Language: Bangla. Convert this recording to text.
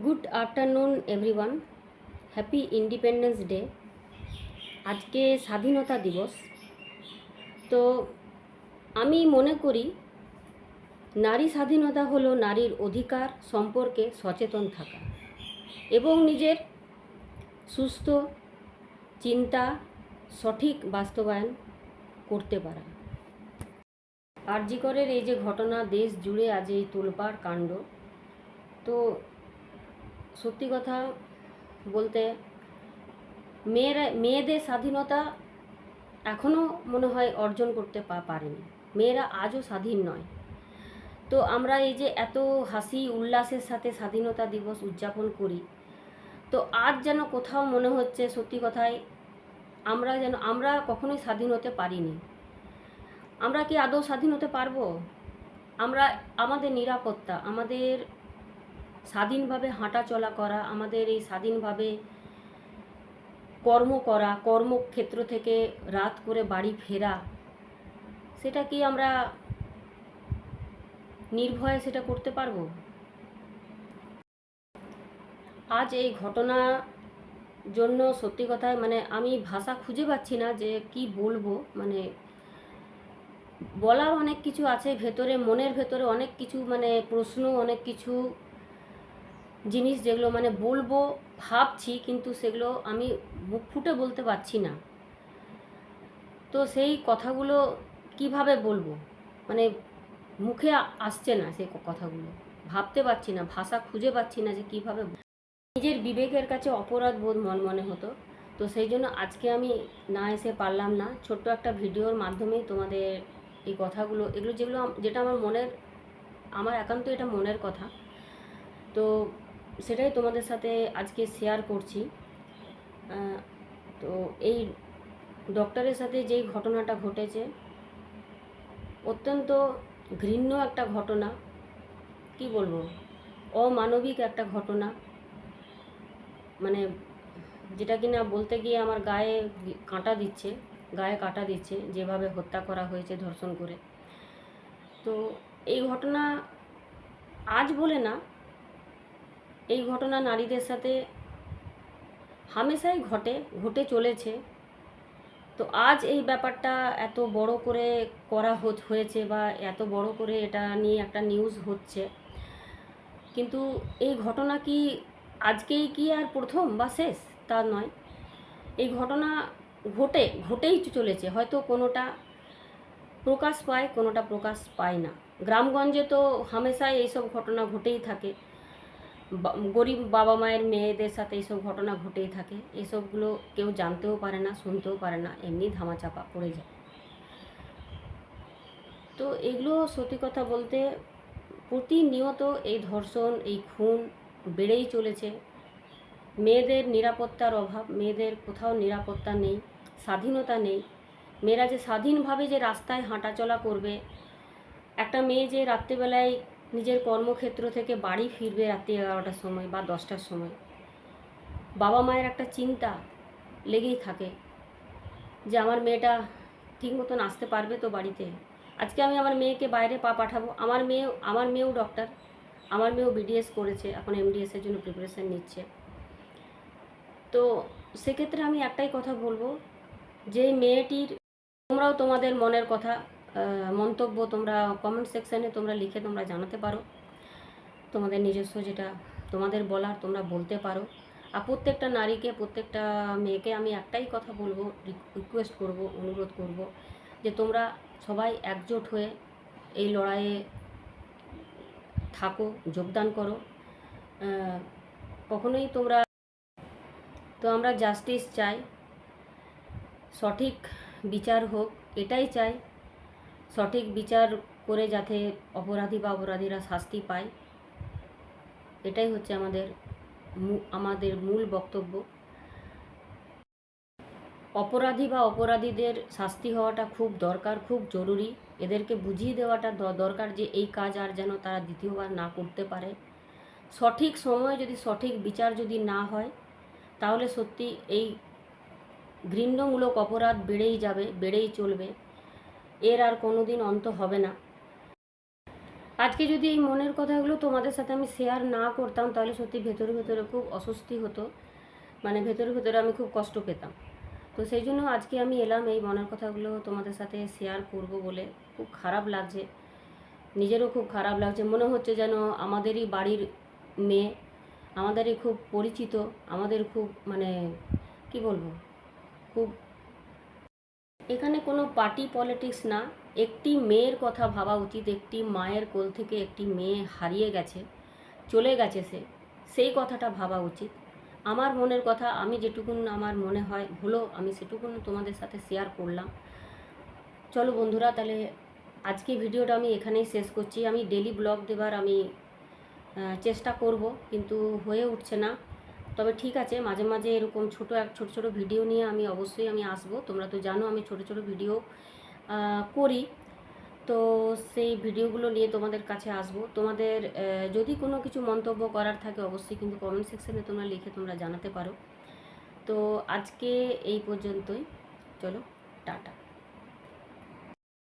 Good afternoon everyone, happy independence day. আজকে স্বাধীনতা দিবস। তো আমি মনে করি নারী স্বাধীনতা হলো নারীর অধিকার সম্পর্কে সচেতন থাকা এবং নিজের সুস্থ চিন্তা সঠিক বাস্তবায়ন করতে পারা। আরজি করের এই যে ঘটনা, দেশ জুড়ে আজ এই তোলপাড় কাণ্ড, তো সত্যি কথা বলতে মেয়েদের স্বাধীনতা এখনও মনে হয় অর্জন করতে পারেনি। মেয়েরা আজও স্বাধীন নয়। তো আমরা এই যে এত হাসি উল্লাসের সাথে স্বাধীনতা দিবস উদযাপন করি, তো আজ যেন কোথাও মনে হচ্ছে সত্যি কথাই আমরা কখনোই স্বাধীন হতে পারিনি। আমরা কি আদৌ স্বাধীন হতে পারবো? আমরা আমাদের নিরাপত্তা, আমাদের স্বাধীনভাবে হাঁটা চলা করা, আমাদের এই স্বাধীনভাবে কর্ম করা, কর্মক্ষেত্র থেকে রাত করে বাড়ি ফেরা, সেটা কি আমরা নির্ভয়ে সেটা করতে পারবো? আজ এই ঘটনা জন্য সত্যি কথায় আমি ভাষা খুঁজে পাচ্ছি না যে কি বলবো। বলার অনেক কিছু আছে ভেতরে, মনের ভেতরে অনেক কিছু প্রশ্ন, অনেক কিছু জিনিস যেগুলো বলবো ভাবছি, কিন্তু সেগুলো আমি মুখ ফুটে বলতে পারছি না। তো সেই কথাগুলো কিভাবে বলবো, মুখে আসছে না সেই কথাগুলো, ভাবতে পারছি না, ভাষা খুঁজে পাচ্ছি না যে কীভাবে। নিজের বিবেকের কাছে অপরাধ বোধ মনে হতো। তো সেই জন্য আজকে আমি না এসে পারলাম না, ছোট্ট একটা ভিডিওর মাধ্যমেই তোমাদের এই কথাগুলো, যেটা আমার একান্ত এটা মনের কথা, তো সেটাই তোমাদের সাথে আজকে শেয়ার করছি। তো এই ডক্টরের সাথে যেই ঘটনাটা ঘটেছে, অত্যন্ত ঘৃণ্য একটা ঘটনা, কি বলবো, অমানবিক একটা ঘটনা, যেটা কিনা বলতে গিয়ে আমার গায়ে কাঁটা দিচ্ছে যেভাবে হত্যা করা হয়েছে ধর্ষণ করে। তো এই ঘটনা আজ বলে না, এই ঘটনা নারীদের সাথে হামেশাই ঘটে চলেছে। তো আজ এই ব্যাপারটা এত বড় করে করা হয়েছে বা এত বড় করে এটা নিয়ে একটা নিউজ হচ্ছে, কিন্তু এই ঘটনা কি আজকেই কি আর প্রথম বা শেষ? তা নয়। এই ঘটনা ঘটেই চলেছে, হয়তো কোনোটা প্রকাশ পায়, কোনোটা প্রকাশ পায় না। গ্রামগঞ্জে তো হামেশাই এইসব ঘটনা ঘটেই থাকে, গরিব বাবা মায়ের মেয়েদের সাথে এইসব ঘটনা ঘটেই থাকে। এইসবগুলো কেউ জানতেও পারে না, শুনতেও পারে না, এমনি ধামাচাপা পড়ে যায়। তো এগুলো সত্যি কথা বলতে প্রতিনিয়ত এই ধর্ষণ, এই খুন বেড়েই চলেছে। মেয়েদের নিরাপত্তার অভাব, মেয়েদের কোথাও নিরাপত্তা নেই, স্বাধীনতা নেই। মেয়েরা যে স্বাধীনভাবে যে রাস্তায় হাঁটাচলা করবে, একটা মেয়ে যে রাত্রেবেলায় নিজের কর্মক্ষেত্র থেকে বাড়ি ফিরবে রাত্রি 11টার সময় বা 10টার সময়, বাবা মায়ের একটা চিন্তা লেগেই থাকে যে আমার মেয়েটা ঠিক মতন আসতে পারবে তো বাড়িতে। আজকে আমি আমার মেয়েকে বাইরে পাঠাবো, আমার মেয়েও ডক্টর, আমার মেয়েও বিডিএস করেছে, এখন এমডিএসের জন্য প্রিপারেশান নিচ্ছে। তো সেক্ষেত্রে আমি একটাই কথা বলবো, যে মেয়েটির, তোমরাও তোমাদের মনের কথা মন্তব্য তোমরা কমেন্ট সেকশানে তোমরা লিখে তোমরা জানাতে পারো। তোমাদের নিজস্ব যেটা তোমাদের বলার তোমরা বলতে পারো। আর প্রত্যেকটা নারীকে, প্রত্যেকটা মেয়েকে আমি একটাই কথা বলবো, রিকোয়েস্ট করব, অনুরোধ করব, যে তোমরা সবাই একজোট হয়ে এই লড়াইয়ে থাকো, যোগদান করো। কখনোই তোমরা, তো আমরা জাস্টিস চাই, সঠিক বিচার হোক, এটাই চাই। সঠিক বিচার করে যাতে অপরাধীরা শাস্তি পায়, এটাই হচ্ছে আমাদের মূল বক্তব্য। অপরাধীদের শাস্তি হওয়াটা খুব দরকার, খুব জরুরি। এদেরকে বুঝিয়ে দেওয়াটা দরকার যে এই কাজ আর যেন তারা দ্বিতীয়বার না করতে পারে। সঠিক সময়ে যদি সঠিক বিচার যদি না হয়, তাহলে সত্যি এই ঘৃণ্যমূলক অপরাধ বেড়েই চলবে, এর আর কোনো দিন অন্ত হবে না। আজকে যদি এই মনের কথাগুলো তোমাদের সাথে আমি শেয়ার না করতাম তাহলে সত্যি ভেতরে ভেতরে খুব অস্বস্তি হতো, মানে ভেতরে ভেতরে আমি খুব কষ্ট পেতাম। তো সেই জন্য আজকে আমি এলাম এই মনের কথাগুলো তোমাদের সাথে শেয়ার করব বলে। খুব খারাপ লাগছে, নিজেরও খুব খারাপ লাগছে, মনে হচ্ছে যেন আমাদেরই বাড়ির মেয়ে, আমাদেরই খুব পরিচিত, আমাদের খুব মানে কি বলবো, খুব, এখানে কোনো পার্টি পলিটিক্স না। একটি মেয়ের কথা ভাবা উচিত, একটি মায়ের কোল থেকে একটি মেয়ে হারিয়ে গেছে, চলে গেছে সে, সেই কথাটা ভাবা উচিত। আমার মনের কথা আমি যেটুকুন আমার মনে হয় হলো আমি সেটুকুন তোমাদের সাথে শেয়ার করলাম। চলো বন্ধুরা, তাহলে আজকে ভিডিওটা আমি এখানেই শেষ করছি। আমি ডেলি ব্লগ দেবার আমি চেষ্টা করব, কিন্তু হয়ে উঠছে না। তবে ঠিক আছে, মাঝে মাঝে এরকম ছোট ছোট ভিডিও নিয়ে আমি অবশ্যই আমি আসবো। তোমরা তো জানো আমি ছোট ছোট ভিডিও করি, তো সেই ভিডিওগুলো নিয়ে তোমাদের কাছে আসবো। তোমাদের যদি কোনো কিছু মন্তব্য করার থাকে অবশ্যই কিন্তু কমেন্ট সেকশনে তোমরা লিখে তোমরা জানাতে পারো। তো আজকে এই পর্যন্তই, চলো টাটা।